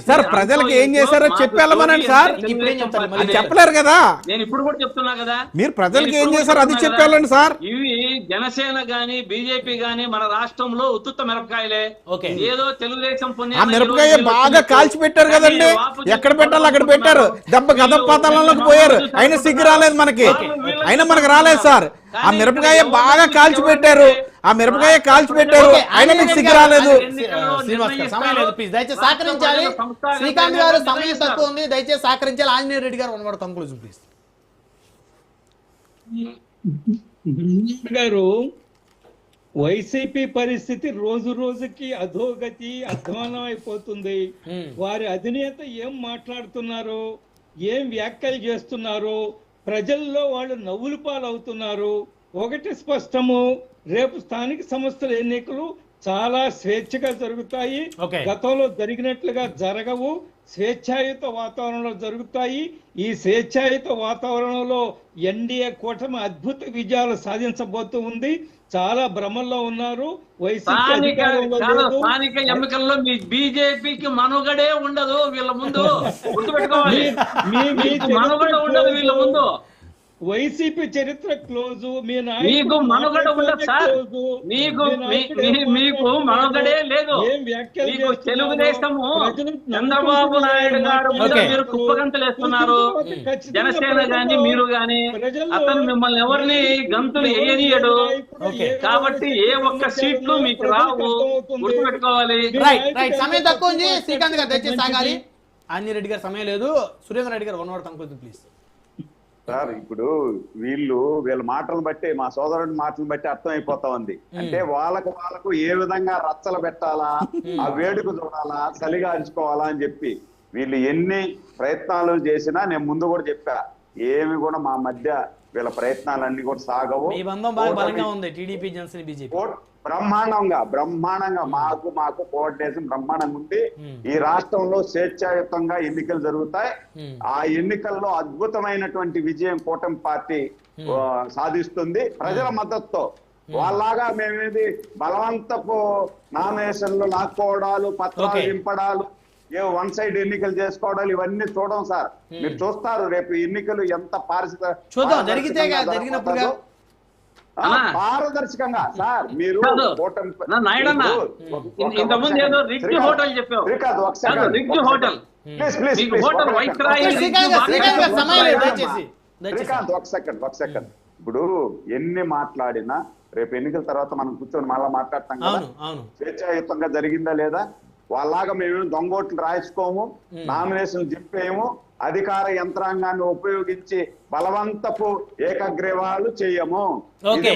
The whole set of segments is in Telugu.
సార్ ప్రజలకు ఏం చేశారో చెప్పి వెళ్ళమనండి సార్. చెప్పలేరు కదా, నేను ఇప్పుడు కూడా చెప్తున్నా కదా, మీరు ప్రజలకు ఏం చేశారో అది చెప్పి వెళ్ళండి సార్. ఇవి జనసేన గాని బీజేపీ గాని మన రాష్ట్రంలో ఉత్తుత్త మిరపకాయలే. ఏదో తెలుగుదేశం ఆ మిరపకాయ బాగా కాల్చి పెట్టారు కదండి, ఎక్కడ పెట్టాలో అక్కడ పెట్టారు, దెబ్బ గద పాతాళంలోకి పోయారు, అయినా సిగ్గు రాలేదు మనకి, అయినా మనకు రాలేదు సార్. ఆ మిరపకాయ బాగా కాల్చి పెట్టారు, ఆ మిరపకాయ కాల్చి పెట్టారు, అయినా మీకు సిగ్గు రాలేదు. శ్రీనివాస్ గారు సమయం లేదు, ప్లీజ్ దయచేసి సహకరించాలి. శ్రీకాంత్ గారు సమయం తక్కువ ఉంది, దయచేసి సహకరించాలి. ఆంజనేయ రెడ్డి గారు వన్ కంక్లూజన్ ప్లీజ్. గారు, వైసీపీ పరిస్థితి రోజు రోజుకి అధోగతి అధ్వానం అయిపోతుంది. వారి అధినేత ఏం మాట్లాడుతున్నారో, ఏం వ్యాఖ్యలు చేస్తున్నారో, ప్రజల్లో వాళ్ళు నవ్వులు పాలవుతున్నారు. ఒకటి స్పష్టము, రేపు స్థానిక సంస్థల ఎన్నికలు చాలా స్వేచ్ఛగా జరుగుతాయి, గతంలో జరిగినట్లుగా జరగవు, స్వేచ్ఛాయుత వాతావరణంలో జరుగుతాయి. ఈ స్వేచ్ఛాయుత వాతావరణంలో ఎన్డీఏ కూటమి అద్భుత విజయాలు సాధించబోతూ ఉంది. చాలా భ్రమల్లో ఉన్నారు. స్థానిక ఎన్నికల్లో మీ బీజేపీకి మనుగడే ఉండదు వీళ్ళ ముందు, గుర్తుపెట్టుకోవాలి. మనుగడ ఉండదు వీళ్ళ ముందు. వైసీపీ చరిత్ర క్లోజు. మీకు మనుగడ ఉండదు సార్, మీకు మనుగడే లేదు. మీకు తెలుగుదేశము చంద్రబాబు నాయుడు గారు మీరు కుప్పగంతులు వేస్తున్నారు. జనసేన గాని మీరు గాని అతను మిమ్మల్ని ఎవరిని గంతులు వేయనీయడు. కాబట్టి ఏ ఒక్క సీట్లు మీకు రావు, గుర్తుపెట్టుకోవాలి. సమయం తక్కువ ఉంది, శ్రీకాంత్ గారు దయచేసి సాగాలి. ఆంజనేయ రెడ్డి గారు సమయం లేదు. సురేంద్ర రెడ్డి గారు one word conclusion please. Sir, ఇప్పుడు వీళ్ళ మాటలను బట్టి, మా సోదరుడి మాటలను బట్టి అర్థమైపోతా ఉంది. అంటే వాళ్ళకు ఏ విధంగా రచ్చలు పెట్టాలా, ఆ వేడుక చూడాలా, చలిగా అంచుకోవాలా అని చెప్పి వీళ్ళు ఎన్ని ప్రయత్నాలు చేసినా, నేను ముందు కూడా చెప్పా, ఏమి కూడా మా మధ్య వీళ్ళ ప్రయత్నాలన్నీ కూడా సాగవు. బ్రహ్మాండంగా మాకు కోఆర్డినేషన్ బ్రహ్మాండంగా ఉంది. ఈ రాష్ట్రంలో స్వేచ్ఛాయుతంగా ఎన్నికలు జరుగుతాయి. ఆ ఎన్నికల్లో అద్భుతమైనటువంటి విజయం కూటమి పార్టీ సాధిస్తుంది ప్రజల మద్దతుతో. వాళ్ళలాగా మేమేది బలవంతపు నామినేషన్లు లాక్కోవడాలు, పత్రాలు నింపడాలు, వన్ సైడ్ ఎన్నికలు చేసుకోవడాలు ఇవన్నీ చూడం సార్. మీరు చూస్తారు రేపు ఎన్నికలు ఎంత పారదర్శకంగా. సార్, మీరు ఒక సెకండ్. ఇప్పుడు ఎన్ని మాట్లాడినా రేపు ఎన్నికల తర్వాత మనం కూర్చొని మళ్ళా మాట్లాడతాం కదా, స్వేచ్ఛాయుతంగా జరిగిందా లేదా. వాళ్ళలాగా మేమేమి దొంగోట్లు రాయించుకోము, నామినేషన్ జిప్పేయము, అధికార యంత్రాంగాన్ని ఉపయోగించి బలవంతపు ఏకగ్రీవాలు చేయము.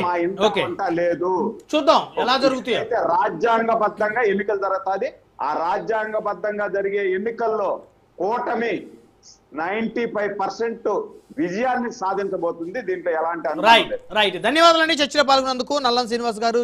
మా ఇంత లేదు. చూద్దాం ఎలా జరుగుతాయి. రాజ్యాంగబద్ధంగా ఎన్నికలు జరుగుతుంది. ఆ రాజ్యాంగబద్ధంగా జరిగే ఎన్నికల్లో కూటమి 95% విజయాన్ని సాధించబోతుంది. దీంట్లో ఎలాంటి రైట్. ధన్యవాదాలండి చర్చలో పాల్గొన్నందుకు నల్లం శ్రీనివాస్ గారు.